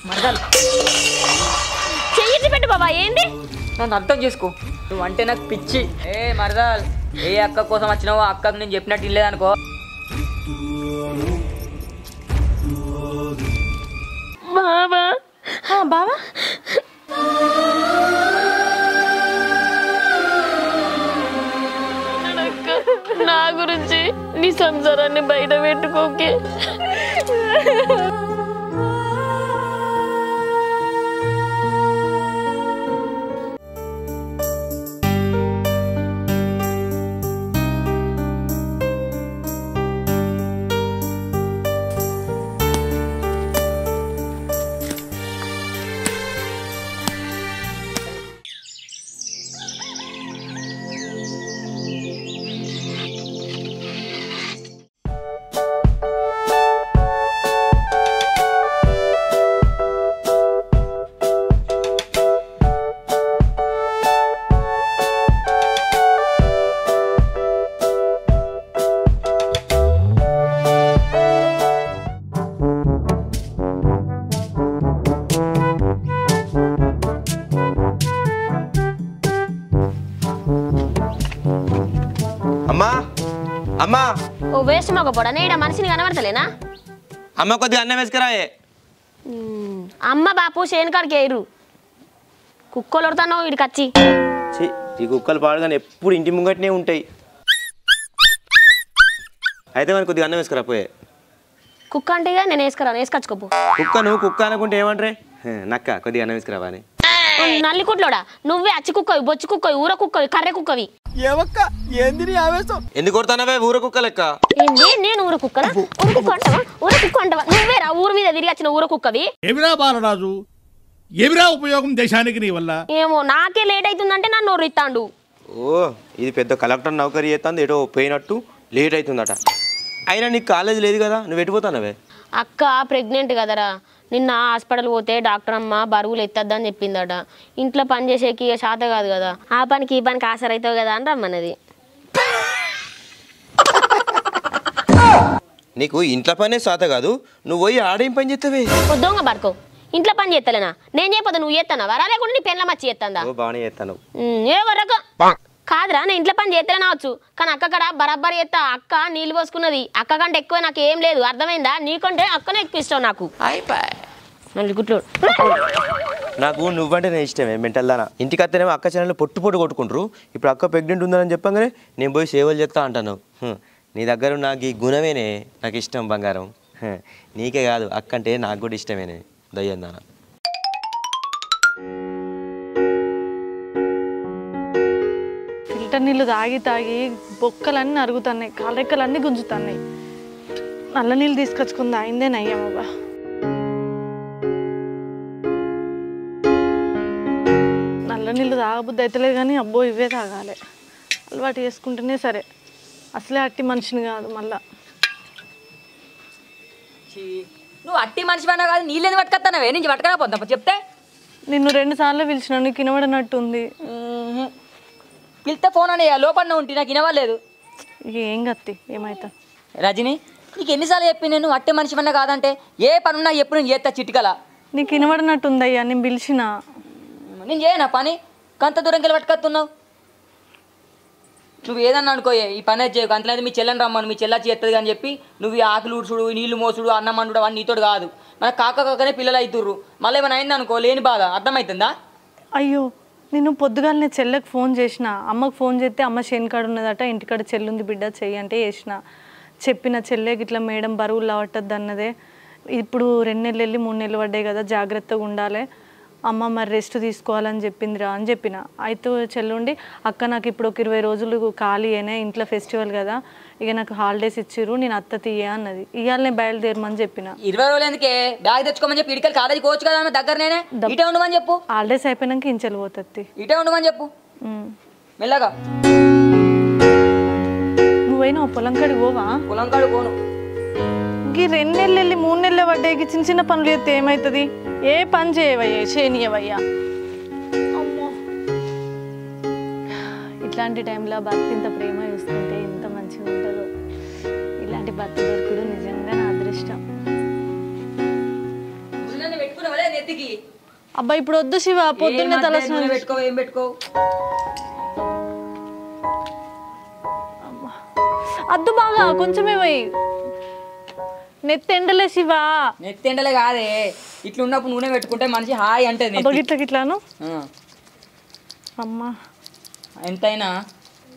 మరదలు చెయ్యి పెట్టు బాబా. ఏంది? నన్ను అర్థం చేసుకో, నువ్వు అంటే నాకు పిచ్చి. ఏ మరదల్, ఏ అక్క కోసం వచ్చినావో అక్కకు నేను చెప్పినట్టు ఇల్లేదనుకో. బాబా బావా నా గురించి నీ సంసారాన్ని బయట పెట్టుకోకే. అమ్మా ఓ వేస్ట్ మగ పొడ నేడ మనిషిని కనబడతలేనా? అమ్మ కొద్దిగా అన్నం వేసుకురాయే. అమ్మ బాపు చేనుకాడికి వేయరు. కుక్కలు కొడతాను వీడికి వచ్చి. ఈ కుక్కలు పాడుగానే ఎప్పుడు ఇంటి ముంగట్నే ఉంటాయి. అయితే మరి కొద్దిగా అన్నం వేసుకురా పోయే. కుక్క అంటే నేను వేసుకురాను, వేసుకొచ్చుకోపు. కుక్క అనుకుంటే ఏమంటారే? నక్క కొద్దిగా అన్నం వేసుకురావా అని. నల్లి కుట్లోడా నువ్వే అచ్చి కుక్కవి, బొచ్చి కుక్కవి, ఊర కుక్కవి, కర్రె కుక్కవి. ఎందుకు కొడతానవే ఊర కుక్క లెక్క? ఏంది నేను ఊర కుక్కనా? ఊర కుక్క అంటావా? ఊర కుక్క అంటావా? నువ్వేరా ఊరు మీద తిరిగి వచ్చిన ఊర కుక్కవి. ఏమిరా బాలరాజు, ఏమిరా ఉపయోగం దేశానికి నీ వల్ల? ఏమో నాకే లేట్ అవుతుందంటే నన్ను నోరిస్తాండు. ఓ ఇది పెద్ద కలెక్టర్ నౌకరీ చేస్తుంది, ఏటో పోయినట్టు లేట్ అవుతుందట. అయినా నీకు కాలేజ్ లేదు కదా, నువ్వు ఎట్టిపోతానవే? అక్క ప్రెగ్నెంట్ కదరా. నిన్న హాస్పిటల్ పోతే డాక్టర్ అమ్మ బరువులు ఎత్తద్దని చెప్పిందట. ఇంట్లో పని చేసేకి శాత కాదు కదా, ఆ పనికి ఈ పనికి ఆసరైతావు కదా అని రమ్మన్నది. నీకు ఇంట్లో పనే శాత కాదు, నువ్వు పోయి ఆడేం పని చేస్తావే? దొంగ పడుకో, ఇంట్లో పని చేస్తలేనా? నేను చేయకపోతే నువ్వు చేస్తానా? వరా లేకుండా నీ పెళ్ళ మచ్చి చేస్తుందా? బాగానే చేస్తాను. ఏ వరకు కాదురా, నేను ఇంట్లో పని చేస్తేనే అవచ్చు, కానీ అక్క కడ బరాబర్ చేస్తా. అక్క నీళ్ళు పోసుకున్నది, అక్క కంటే ఎక్కువ నాకు ఏం లేదు, అర్థమైందా? నీకంటే అక్కనే ఎక్కువ ఇష్టం నాకు. గుట్లు నాకు నువ్వంటే నేను ఇష్టమే మెంటల్ దానా. ఇంటికి వస్తేనేమో అక్క ఛానల్లో పొట్టు కొట్టుకుంటారు. ఇప్పుడు అక్క ప్రెగ్నెంట్ ఉందని చెప్పగానే నేను పోయి సేవలు చేస్తా అంటాను. నీ దగ్గర నాకు ఈ గుణమేనే నాకు ఇష్టం బంగారం. నీకే కాదు అక్క అంటే నాకు కూడా ఇష్టమేనే దయ్యం దానా. ఫిల్టర్ నీళ్ళు తాగి తాగి బొక్కలన్నీ అరుగుతున్నాయి, కాళ్ళెక్కలన్నీ గుంజుతున్నాయి. నల్ల నీళ్ళు తీసుకొచ్చుకుంది అయిందే నయ్యమ్మబ్బా. నల్ల నీళ్ళు తాగబుద్ధి అవుతలేదు కానీ అబ్బో ఇవే తాగాలి. అలవాటు చేసుకుంటేనే సరే, అసలే అట్టి మనిషిని కాదు మళ్ళా. నువ్వు అట్టి మనిషి పన్నా కాదు, నీళ్ళని పట్టుకొస్తానవే, నుంచి పట్టుకరాపోతా చెప్తే. నిన్ను 2 సార్లు పిలిచిన, నీకు వినబడినట్టుంది. పిలిస్తే ఫోన్ అని లోపల ఉంటే నాకు వినవలేదు. ఇక ఏం గత్తి ఏమైతా రజని, నీకు ఎన్నిసార్లు చెప్పి నేను అట్టే మనిషి పన్నా కాదంటే ఏ పనున్నా ఎప్పుడు నేను చేస్తా చిటికల. నీకు వినబడినట్టుందయ్యా, నేను పిలిచిన. నేను చేయనా పని? కంత దూరంకి వెళ్ళి పట్టుకొస్తున్నావు. నువ్వు ఏదన్నా అనుకోయే, ఈ పని అయితే చేయకు. అంతలేదు మీ చెల్లని రమ్మను, మీ చెల్లా చేస్తుంది అని చెప్పి నువ్వు ఈ ఆకులు ఊడ్చుడు, నీళ్లు మోసుడు, అన్నం వండుడు అవన్నీ నీతోడు కాదు. మన కాకనే పిల్లలు అవుతుర్రు, మళ్ళీ ఏమైనా అయింది అనుకో లేని బాధ. అర్థమవుతుందా? అయ్యో నేను పొద్దుగాలనే చెల్లెకి ఫోన్ చేసిన, అమ్మకు ఫోన్ చేస్తే అమ్మ చేనుకాడ ఉన్నదట, ఇంటికాడ చెల్లుంది బిడ్డ చెయ్యి అంటే చేసిన. చెప్పిన చెల్లెకి ఇట్లా మేడం బరువులు లావట్టద్దు అన్నదే. ఇప్పుడు 2 నెలలు వెళ్ళి 3 నెలలు పడ్డాయి కదా, జాగ్రత్తగా ఉండాలి అమ్మ, మరి రెస్ట్ తీసుకోవాలని చెప్పిందిరా అని చెప్పిన. అయితే చెల్లుండి అక్క నాకు ఇప్పుడు ఒక 20 రోజులు ఖాళీ అయినా, ఇంట్లో ఫెస్టివల్ కదా, ఇక నాకు హాలిడేస్ ఇచ్చిర్రు, నేను అత్త తీయ అన్నది. ఇవాళనే బయలుదేరమని చెప్పిన. 20 రోజులు ఎందుకే, బ్యాగ్ తెచ్చుకోమని చెప్పి ఇటుకలు కాలేజీకి పోవచ్చు కదా, దగ్గరనే ఇటే ఉండమని చెప్పు. హాలిడేస్ అయిపోయినాక ఇంచెలు పోతుంది, ఇటే ఉండమని చెప్పు మెల్లగా. నువ్వైనా పొలం కాడికి పోవా? పొలం కాడు పోను. ఈ 2 నెలలు వెళ్ళి 3 నెలలు పడ్డాయి, చిన్న చిన్న పనులు చేస్తే ఏమవుతుంది? ఏ పని చేయవయ్యా, చేయనియవయ్యా. అమ్మో, ఇట్లాంటి టైంలో భర్త ఇంత ప్రేమ చూస్తుంటే ఎంత మంచిగా ఉంటుందో. ఇలాంటి భర్త దొరకడు నిజంగా నా అదృష్టం. పెట్టుకున్నావా నెత్తికి. అబ్బా ఇప్పుడు వద్దు శివ, పొద్దున్నే తలస్నానం పెట్టుకో. ఏం పెట్టుకో? అద్దు బాగా కొంచెమే పోయి. నెత్తెండలే శివ. నెత్తెండలే కాదే, ఇట్లా ఉన్నప్పుడు నూనె పెట్టుకుంటే మనిషి హాయ్ అంటే గిట్లాను. అమ్మా ఎంతైనా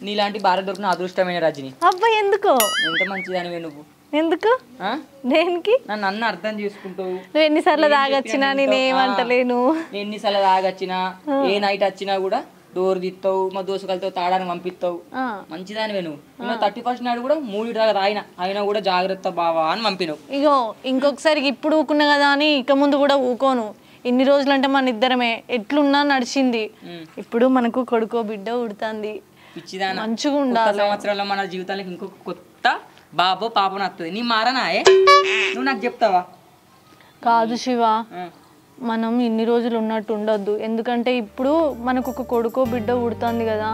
నీలాంటి భార్య దొరికిన అదృష్టమైన రజని. అబ్బా ఎందుకో? ఎంత మంచిదానివే నువ్వు. ఎందుకు? దేనికి? నన్ను అన్న అర్థం చేసుకుంటావు. నువ్వు ఎన్నిసార్లు తాగొచ్చినా నేనేమంటలేను. ఎన్నిసార్లు తాగొచ్చినా ఏ నైట్ వచ్చినా కూడా డోర్ తీస్తావు, మా దోసకాలతో తాడానికి పంపిస్తావు. మంచిదానివే నువ్వు. 31st నాడు కూడా 3 దాకా తాగిన, అయినా కూడా జాగ్రత్త బావా అని పంపినావు. ఇగో ఇంకొకసారి ఇప్పుడు ఊకున్నా కదా అని ఇక ముందు కూడా ఊకోను. ఇన్ని రోజులంటే మన ఇద్దరమే ఎట్లున్నా నడిచింది. ఇప్పుడు మనకు కొడుకో బిడ్డ ఉడుతుంది. పిచ్చిదానా, మంచిగా ఉండాలి. సంవత్సరాల్లో మన జీవితానికి ఇంకొక కొత్త బాబో పాపను వస్తుంది. నీ మారనాయే, నువ్వు నాకు చెప్తావా? కాదు శివ, మనం ఇన్ని రోజులు ఉన్నట్టు ఉండొద్దు. ఎందుకంటే ఇప్పుడు మనకు ఒక కొడుకో బిడ్డ ఉడుతుంది కదా,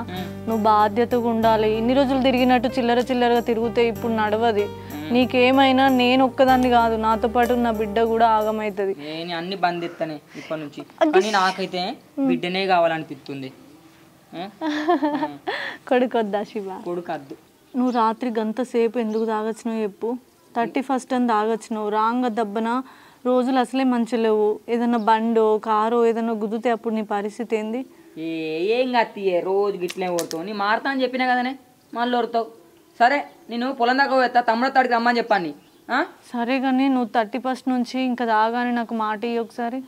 నువ్వు బాధ్యతగా ఉండాలి. ఇన్ని రోజులు తిరిగినట్టు చిల్లరగా తిరిగితే ఇప్పుడు నడవది. నీకేమైనా నేను ఒక్కదాన్ని కాదు, నాతో పాటు నా బిడ్డ కూడా ఆగమవుతుంది. నేను అన్ని బంద్ ఎత్తానే ఇప్పటి నుంచి. కానీ నాకైతే బిడ్డనే కావాలనిపిస్తుంది. కొడుకొద్దా శివ? కొడుకద్దు. నువ్వు రాత్రి గంట సేపు ఎందుకు తాగొచ్చినావు చెప్పు? 31st అని తాగొచ్చినావు. రాంగ దెబ్బన రోజులు అసలే మంచి లేవు. ఏదన్నా బండో కారో ఏదన్నా గుద్దితే అప్పుడు నీ పరిస్థితి ఏంది? ఏం కత్తియే, రోజు గిట్లే కొడతావు. నీ మారుతా అని చెప్పినా కదనే, మళ్ళీ కొడతావు. సరే నేను పొలం దాకా పోతా, తమ్ముడు తాడికి రమ్మని చెప్పాను. సరే కానీ నువ్వు 31st నుంచి ఇంకా తాగాని నాకు మాట ఇయ్యి ఒకసారి.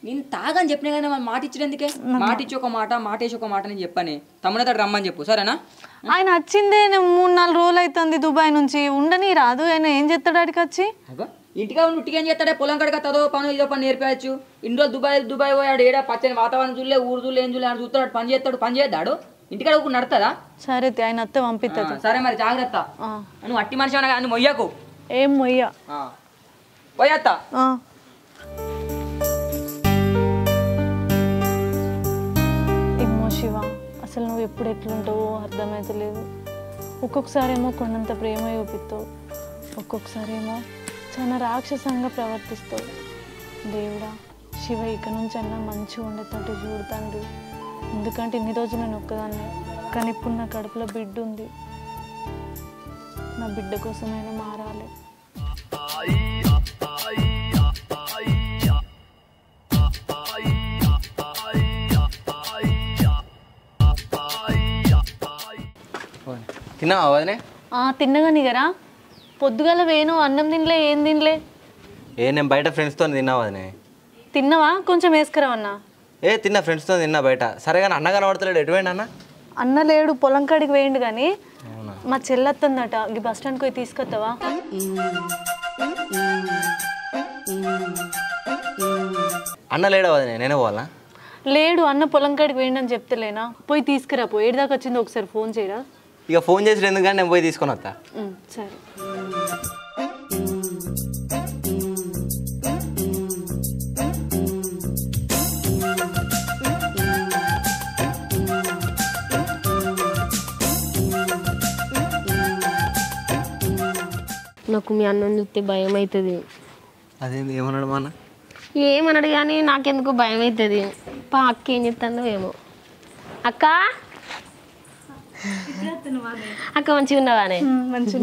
నేను తాగని చెప్పినా కదా, మాట ఇచ్చినందుకే. మాట ఇచ్చి ఒక మాట, మాట వేసి ఒక మాట నేను చెప్పాను. తమ్ముడు తాడికి రమ్మని చెప్పు, సరేనా? ఆయన వచ్చిందే 3-4 రోజులు అవుతుంది దుబాయ్ నుంచి. ఉండని రాదు, ఆయన ఏం చేస్తాడు ఆడికి వచ్చి? ఇంటిగా ఉట్టిగా ఏం చేస్తాడే, పొలం కడక తదో పని ఇదో పని నేర్పేయచ్చు. ఇన్ని రోజులు దుబాయ్ పోయాడు, ఏడా పచ్చని వాతావరణం చూడలే, ఊరు చూడలే, ఏం చూడలే, చూస్తాడు, పని చేస్తాడు. పని చేద్దాడు, ఇంటికాడ నడుతుందా? సరే ఆయన అత్తే పంపిస్తా. సరే మరి జాగ్రత్త. నువ్వు అట్టి మనిషి అన్నా కానీ మొయ్యకు. ఏం మొయ్య పోయత్తా. ఏమో శివ, అసలు నువ్వు ఎప్పుడు ఎట్లుంటావో అర్థమవుతలేదు. ఒక్కొక్కసారి ఏమో కొండంత ప్రేమ చూపిస్తావు, ఒక్కొక్కసారి ఏమో చాలా రాక్షసంగా ప్రవర్తిస్తావు. దేవుడా శివ, ఇక నుంచి అన్నా మంచిగా ఉండేటట్టు చూడతాండి. ఎందుకంటే ఇన్ని రోజులు నేను ఒక్కదాన్ని, కానీ ఇప్పుడు నా కడుపులో బిడ్డ ఉంది. నా బిడ్డ కోసమైనా మారాలి. తిన్నావా వదినే? తిన్నగా నిగరా. పొద్దుగాల వేణు అన్నం తినలే, ఏం తినలే? నేను బయట ఫ్రెండ్స్తో తిన్నా వదినే. తిన్నవా? కొంచెం వేసుకురావన్నా. తిన్నా, ఫ్రెండ్స్తో తిన్నా బయట. సరే కానీ అన్న కనబడతలేడు, ఎటువేండి అన్న? అన్న లేడు, పొలం కాడికి వేయండు. కానీ మా చెల్లెత్తుందట, ఈ బస్ స్టాండ్కి పోయి తీసుకొస్తావా? అన్న లేడా వదినే? నేనే పోవాలా? లేడు, అన్న పొలం కాడికి వేయండి అని చెప్తలేనా? పోయి తీసుకురా. పోయి ఏడు దాకా వచ్చిందో ఒకసారి ఫోన్ చేయరా. ఇక ఫోన్ చేసి ఎందుకంటే నేను పోయి తీసుకొని వస్తా. సరే. నాకు మీ అన్నం చూస్తే భయం అవుతుంది. అదేంది, ఏమన్నాడు మా అన్న? ఏమన్నాడు కానీ నాకెందుకు భయం అవుతుంది. అక్క ఏం చెప్తానో ఏమో. అక్క అక్క మంచిగా ఉన్నావానే? మంచిగా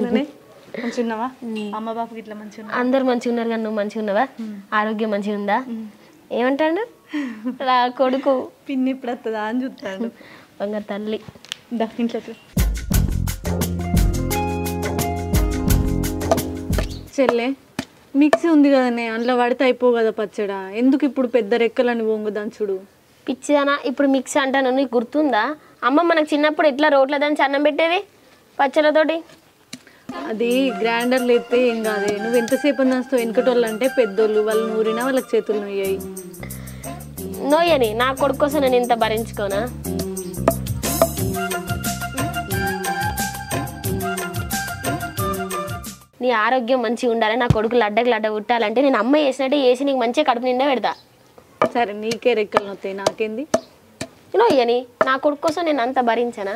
అమ్మ బాబుకి ఇట్లా మంచిగా? అందరు మంచిగా ఉన్నారు కానీ నువ్వు మంచిగా ఉన్నావా? ఆరోగ్యం మంచిగా ఉందా? ఏమంటాడు రా కొడుకు? పిన్ని ఇప్పుడు వస్తుందా అని చూస్తాడు. బంగారు తల్లి. ఇంట్లో చెల్లె మిక్సీ ఉంది కదనే, అందులో పడితే అయిపో కదా పచ్చడా. ఎందుకు ఇప్పుడు పెద్ద రెక్కలని వంగు దంచుడు? పిచ్చిదానా, ఇప్పుడు మిక్సీ అంటాను, నీకు గుర్తుందా? అమ్మ మనకు చిన్నప్పుడు ఎట్లా రోట్ల దంచి అన్నం పెట్టేది పచ్చళ్ళతోటి. అది గ్రైండర్లు ఎత్తే ఏం కాదే. నువ్వు ఎంతసేపు దంచుతావు? వెనకటోళ్ళు అంటే పెద్దోళ్ళు, వాళ్ళు నూరినా వాళ్ళకి చేతులు నొయ్యాయి. నోయని నా కొడుకు కోసం నేను ఇంత భరించుకోనా? నీ ఆరోగ్యం మంచిగా ఉండాలి, నా కొడుకు లడ్డ పుట్టాలంటే నేను అమ్మ చేసినట్టే చేసి నీకు మంచిగా కడుపు నిండా పెడతా. సరే నీకే రెక్కలు నొత్తాయి, నాకేంది? నోయని నా కొడుకు కోసం నేను అంత భరించనా?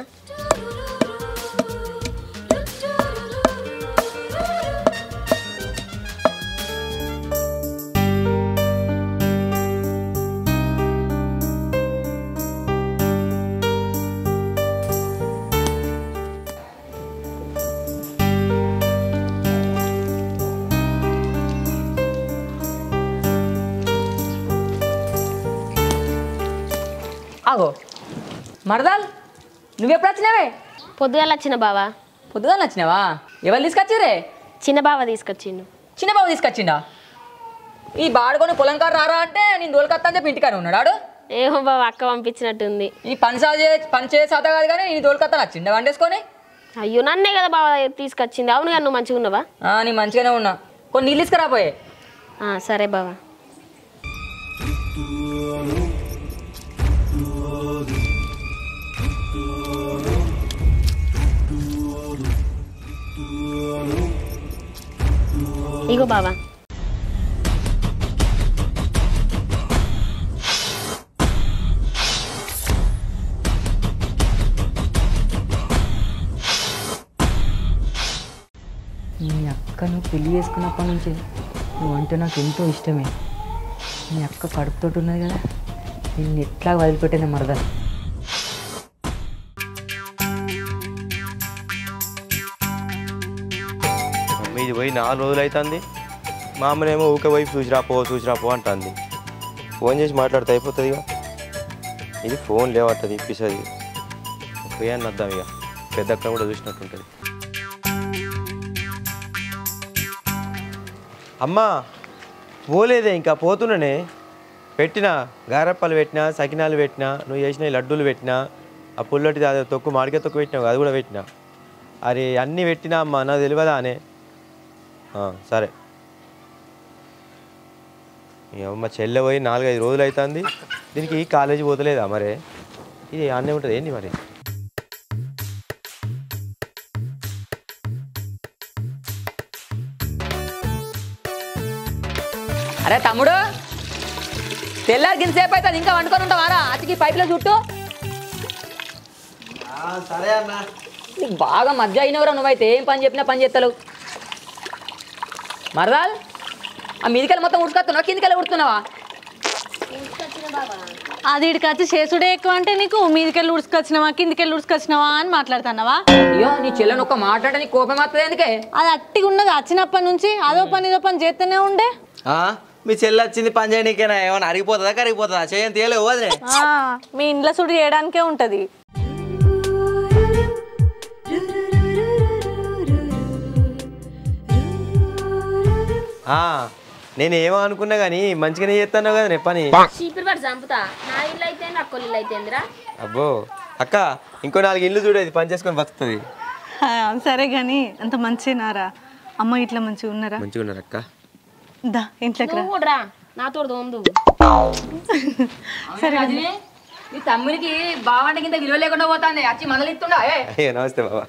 ఆగో మరదాల్ నువ్వెప్పుడు వచ్చినావే? పొద్దుగాల వచ్చిన బావా. పొద్దుగానే వచ్చినావా? ఎవరు తీసుకొచ్చిరే? చిన్న బావ తీసుకొచ్చిండు. చిన్న బాబు తీసుకొచ్చిండా? ఈ బాడుకొని పొలం కాడ రారా అంటే నేను దోలుకొత్తా అని చెప్పి ఇంటికాడ ఉన్నాడు ఆడు. ఏమో బావ అక్క పంపించినట్టుంది. ఈ పని చేసే సాత కాదు కానీ నేను దోలుకొత్తా వచ్చిండా వండేసుకొని. అయ్యో నన్నే కదా బావ తీసుకొచ్చింది. అవును కానీ నువ్వు మంచిగా ఉన్నావా? నీ మంచిగానే ఉన్నా. కొన్ని నీళ్ళు తీసుకురాపోయే. సరే బావా. ఇగో బావా. మీ అక్కను పెళ్లి చేసుకున్నప్పటి నుంచి నువ్వు అంటే నాకు ఎంతో ఇష్టమే. మీ అక్క కడుపుతోటి ఉన్నది కదా, నిన్ను ఎట్లా వదిలిపెట్టింది మరదలు. ఇది పోయి 4 రోజులు అవుతుంది. మా అమ్మనేమో ఊకే పోయి చూసిరాపో అంటుంది. ఫోన్ చేసి మాట్లాడితే అయిపోతుంది ఇక. ఇది ఫోన్ లేవట్టది ఇప్పిస్తుంది. పోయాన్ని వద్దాం ఇక. పెద్ద అక్క కూడా చూసినట్టుంటుంది. అమ్మా పోలేదే, ఇంకా పోతున్నానే. పెట్టినా గారప్పలు పెట్టినా, సకినాలు పెట్టినా, నువ్వు చేసిన లడ్డూలు పెట్టినా, ఆ పుల్లటి తొక్కు మామిడికాయ తొక్కు పెట్టినావు అది కూడా పెట్టినా. అరే అన్నీ పెట్టినా అమ్మా, నాకు తెలియదా అనే. సరే. అమ్మ చెల్లె పోయి 4-5 రోజులు అవుతుంది. దీనికి కాలేజీ పోతలేదా మరే? ఇది అన్నీ ఉంటుంది ఏంటి మరి? అరే తమ్ముడు, తెల్లారి గింతసేపు అవుతుంది ఇంకా వండుకొని ఉంటావారా? అతికి పైపులో చుట్టూ. సరే అన్న. నీకు బాగా మధ్య అయినవరా నువ్వైతే. ఏం పని చెప్పినా పని చేస్తావు. మరదాల్ ఆ మీదికెళ్ళి మొత్తం ఉడుకొస్తున్నావా కిందికెళ్ళి ఉడుతున్నావా? అది ఇక్కడికి వచ్చి చేసుడే ఎక్కువ అంటే నీకు మీదికెళ్ళి ఉడుచుకొచ్చినావా కిందికెళ్ళి ఉడుచుకొచ్చినావా అని మాట్లాడుతున్నావా? అయ్యో నీ చెల్లెని ఒక్క మాట్లాడే నీకు కోపం వస్తుంది ఎందుకే? అది అట్టిగా ఉన్నది వచ్చినప్పటి నుంచి. అదో పని ఇదో పని చేస్తూనే ఉండే. మీ చెల్లి వచ్చింది పని చేయడానికేనా? ఏమన్నా అరిగిపోతుందా కరిగిపోతుందా? చేయని తీయలేవు వదిలే. మీ ఇంట్లో సుడి చేయడానికే ఉంటది. నేను ఏమో అనుకున్నా కానీ మంచిగానే చేస్తాను కదా నే పని. చంపుతా. నా ఇల్లు అయితే అక్క ఇల్లు అయితేందిరా. అబ్బో అక్క, ఇంకో 4 ఇల్లు చూడేది పని చేసుకొని బతుకుతుంది. సరే కానీ అంత మంచినారా? అమ్మ ఇట్లా మంచిగా ఉన్నారా? మంచిగా ఉన్నారు అక్క. దా ఇంట్లోకి రా. కూడా నాతో దోందు. సరే నీ తమ్మునికి బావంటే కింద విలువ లేకుండా పోతాంది. వచ్చి మొదలెత్తుండా? అయ్యో నమస్తే బాబా.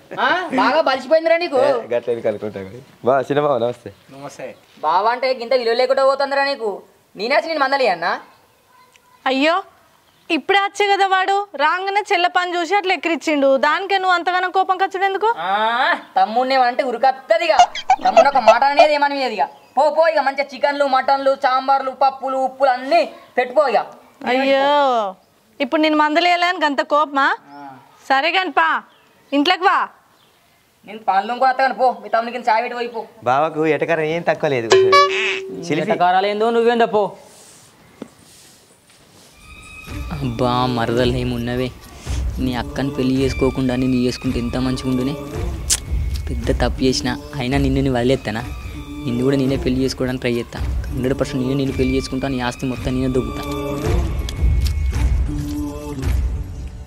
బాగా బలిసిపోయిందిరా నీకు. గట్ల కనుకుంటా బా. చిన్న బాబా నమస్తే. నమస్తే. బావంటే గింత విలువ లేకుండా పోతుందిరా నీకు. నేనే వచ్చి నేను మందలి అన్నా. అయ్యో ఇప్పుడే వచ్చే కదా వాడు. రాగానే చెల్ల పని చూసి అట్లా ఎక్కిరిచ్చిండు. దానికే నువ్వు అంతగానో కోపం ఖర్చుడు ఎందుకు? తమ్ముడిని ఏమంటే ఉరికత్తదిగా. తమ్ముడు ఒక మాట అనేది ఏమనిదిగా. పో ఇక మంచిగా చికెన్లు మటన్లు సాంబార్లు పప్పులు ఉప్పులు అన్నీ పెట్టుకో ఇక. అయ్యో ఇప్పుడు నేను మందలేయాలని అంత కోపమా? సరే కానీ పా ఇంట్లోకి వా. నేను పనులు ఇంకో అత్తగాని పో. మీ తమ్ముడికి చాయ్ పెట్టి పోయిపో. బావకు ఎటకారం ఏం తక్కువ లేదు. ఎటకారాలేందో నువ్వేందో పో. అబ్బా మరదలు ఏమున్నవే. నీ అక్కని పెళ్లి చేసుకోకుండా నేను చేసుకుంటే ఎంత మంచిగా ఉండునే. పెద్ద తప్పు చేసిన అయినా నిన్ను వదిలేస్తానా? నిన్ను కూడా నేనే పెళ్లి చేసుకోవడానికి ట్రై చేస్తాను. 100% నేను పెళ్లి చేసుకుంటాను. నీ ఆస్తి మొత్తం నేనే దొబ్బుతా.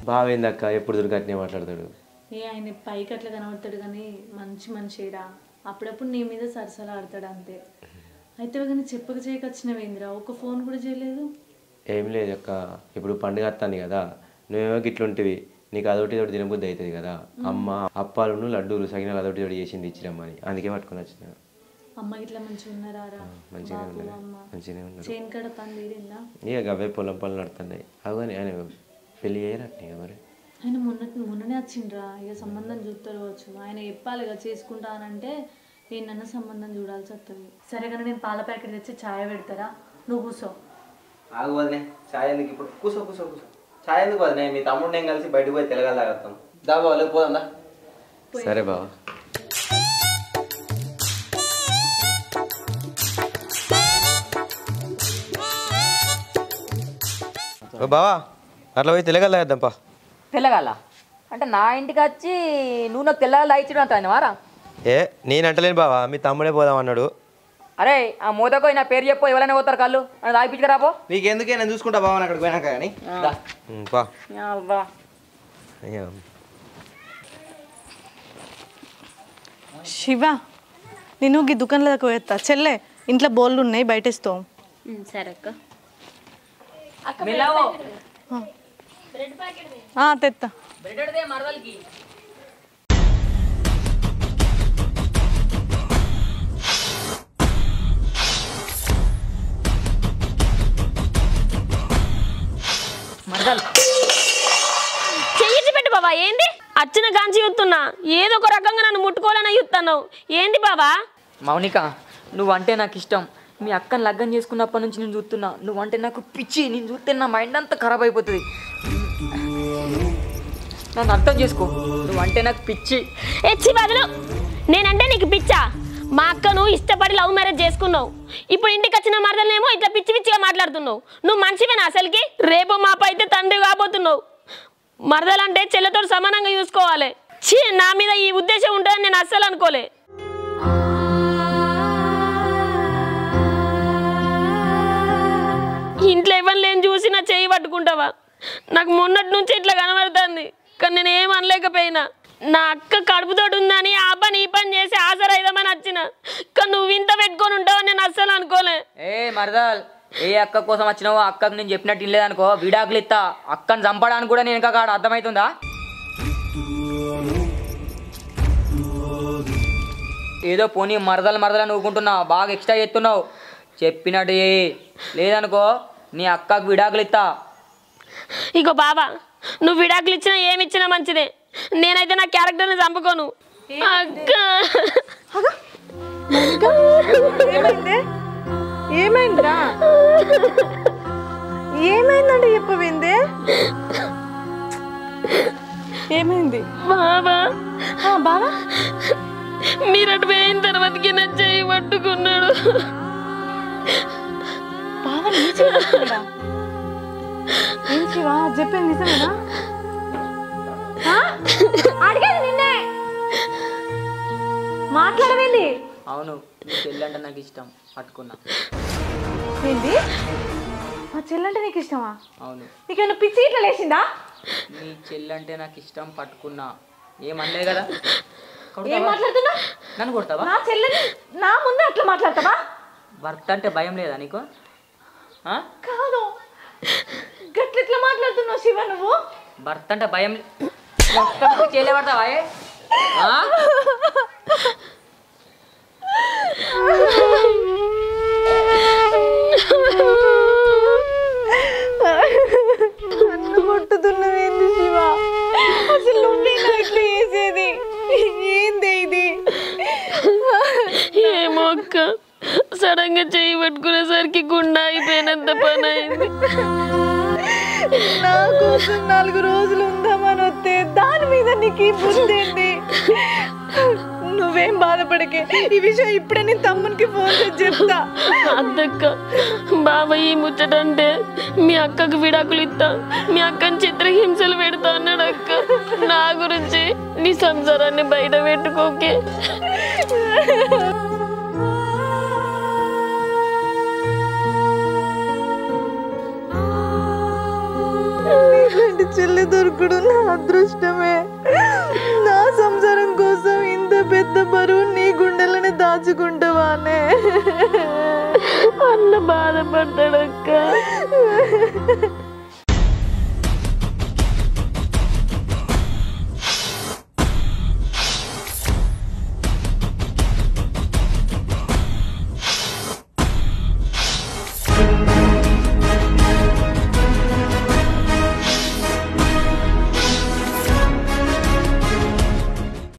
బావేందక్క ఎప్పుడు దొరికట్నే మాట్లాడతాడు. ఆయన పైకి అట్లా కనబడతాడు కానీ మంచి మనిషిరా. అప్పుడప్పుడు నీ మీద సరసలా ఆడతాడు అంతే. అయితే కానీ చెప్పక చేయకొచ్చినవేంద్రా? ఒక ఫోన్ కూడా చేయలేదు. ఏం లేదు అక్క, ఇప్పుడు పండుగ వస్తాను కదా, నువ్వేమో గిట్లుంటివి, నీకు అదొకటి తోటి తినబుద్ధి అవుతుంది కదా. అమ్మ అప్పాలను లడ్డూలు సగినాలు అదొకటి తోటి చేసింది ఇచ్చిరమ్మని, అందుకే పట్టుకొని వచ్చిన. అమ్మ ఇట్లా మంచిగా ఉన్నారా? మంచిగానే ఉన్నారు, మంచిగానే ఉన్నారు. చేను కాడ పని తీరిందా? ఇక అవే పొలం పనులు నడుతున్నాయి. అవని ఆయన పెళ్ళి చేయరట్నే మరి. ఆయన మొన్ననే వచ్చిండ్రా. ఇక సంబంధం చూస్తారు వచ్చు. ఆయన చెప్పాలి కదా చేసుకుంటానంటే ఏంటన్నా సంబంధం చూడాల్సి వస్తుంది. సరే కానీ నేను పాల ప్యాకెట్ తెచ్చి ఛాయ్ పెడతారా? నువ్వు కూర్చో. ఆగు వదిలే. ఛాయ్ ఎందుకు ఇప్పుడు? కూసో. ఛాయ్ ఎందుకు వదిలే? మీ తమ్ముడు నేను కలిసి బయటకు పోయి తెలగాలి తాగుతాం. దా బాబు పోదాం దా. సరే బావా. ఓ బావా అట్లా పోయి తెలగల వేద్దాంపా. తెల్లగాల అంటే నా ఇంటికి వచ్చి నువ్వు నాకు తెల్లగాల ఇచ్చడం అంత వారా? ఏ నేను అంటలేను బావా, మీ తమ్ముడే పోదాం అన్నాడు. అరే ఆ మూతకు నా పేరు చెప్పు, ఎవరైనా పోతారు కళ్ళు అని తాగిపించరాపో. నీకెందుకే నేను చూసుకుంటా బావని అక్కడికి పోయినాక కానీ పా. శివ నేను ఈ దుకాణంలో దాకా పోయేస్తా. చెల్లె ఇంట్లో బోళ్ళు ఉన్నాయి బయటేస్తాం. సరే అక్క. తెత్తా. చెయ్యి పెట్టు బాబా. ఏంది అచ్చిన కాంచి చూస్తున్నా, ఏదో ఒక రకంగా నన్ను ముట్టుకోవాలని చూస్తున్నావు. ఏంది బాబా? మౌనిక నువ్వంటే నాకు ఇష్టం. మీ అక్కని లగ్గం చేసుకున్నప్పటి నుంచి నేను చూస్తున్నా, నువ్వంటే నాకు పిచ్చి. నేను చూస్తే నా మైండ్ అంతా ఖరాబ్ అయిపోతుంది. నన్ను అర్థం చేసుకో, నువ్వంటే నాకు పిచ్చి. ఎచ్చి బదులు నేనంటే నీకు పిచ్చా? మా అక్కను ఇష్టపడి లవ్ మ్యారేజ్ చేసుకున్నావు. ఇప్పుడు ఇంటికి వచ్చిన మరదలనేమో ఇట్లా పిచ్చి పిచ్చిగా మాట్లాడుతున్నావు. నువ్వు మంచివేనా అసలుకి? రేపు మాప అయితే తండ్రి కాబోతున్నావు. మరదలంటే చెల్లెతో సమానంగా చూసుకోవాలి. ఛీ, నా మీద ఈ ఉద్దేశం ఉంటుందని నేను అస్సలు అనుకోలే. ఇంట్లో ఎవరు లేని చూసి నా చేయి పట్టుకుంటావా? నాకు మొన్నటి నుంచి ఇట్లా కనబడుతుంది, కానీ నేను ఏం అనలేకపోయినా. నా అక్క కడుపుతోటి ఉందని ఆ పని ఈ పని చేసి ఆసరైదామని వచ్చిన, కానీ నువ్వు ఇంత పెట్టుకొని ఉంటావని నేను అస్సలు అనుకోలే. ఏ మరదల్, ఏ అక్క కోసం వచ్చినావో అక్కకు నేను చెప్పినట్టు ఇల్లేదనుకో విడాకులు ఇస్తా. అక్కని చంపడానికి కూడా నేను ఇంకా కాడ అర్థమవుతుందా? ఏదో పోనీ మరదలు నువ్వుకుంటున్నావు, బాగా ఎక్స్ట్రా చేస్తున్నావు. చెప్పినట్టు లేదనుకో నీ అక్కకు విడాకులు ఇస్తా. ఇగో బాబా, నువ్వు విడాకులు ఇచ్చినా ఏమి ఇచ్చినా మంచిదే. నేనైతే నా క్యారెక్టర్ని చంపుకోను. అక్క ఏమైందిరా? ఏమైందండి చెప్పవేందే? ఏమైంది బాబా? బాబా మీరటు పోయిన తర్వాతకి నా చెయ్యి పట్టుకున్నాడు. బాబా ఏం శివా చెప్పేది నిజమేనా? అడిగేది నిన్నే, మాట్లాడవేంది? అవును, నీ చెల్లంటే నాకు ఇష్టం, పట్టుకున్నా. ఏంటి? మా చెల్లంటే నీకు ఇష్టమా? అవును. నీకేమైనా పిచ్చి ఇట్లా లేచిందా? నీ చెల్లంటే నాకు ఇష్టం, పట్టుకున్నా. ఏమనలే కదా? ఏం మాట్లాడుతున్నా? నన్ను కొడతావా? నా చెల్లెని నా ముందే అట్లా మాట్లాడతావా? భర్త అంటే భయం లేదా నీకు? కాదు, గట్లెట్లా మాట్లాడుతున్నావు శివ నువ్వు? భర్త అంటే భయం చేయలేబడతావా? నన్ను కొట్టుతున్నవేంది శివ? అసలు నువ్వేనా ఇట్లా చేసేది? ఏంది ఇది? ఏమో అక్క, సడన్ గా చెయ్యి పట్టుకునేసరికి గుండె అయిపోయినంత పని అయింది. నా కోసం 4 రోజులు ఉందామని వస్తే దాని మీద నీకు ఈ బుద్ధి ఏంటి? నువ్వేం బాధపడకే, ఈ విషయం ఇప్పుడే నేను తమ్మునికి ఫోన్ చేసి చెప్తా. అద్దక్క, బాబాయ్ ఈ ముచ్చటంటే మీ అక్కకు విడాకులు ఇస్తా, మీ అక్కని చిత్రహింసలు పెడతా అన్నాడు. అక్క, నా గురించి నీ సంసారాన్ని బయట పెట్టుకోకే. నీలాంటి చెల్లి దొరకడు నా అదృష్టమే. నా సంసారం కోసం ఇంత పెద్ద బరువు నీ గుండెలని దాచుకుంటావానే? అన్న బాధపడ్డాడక్క.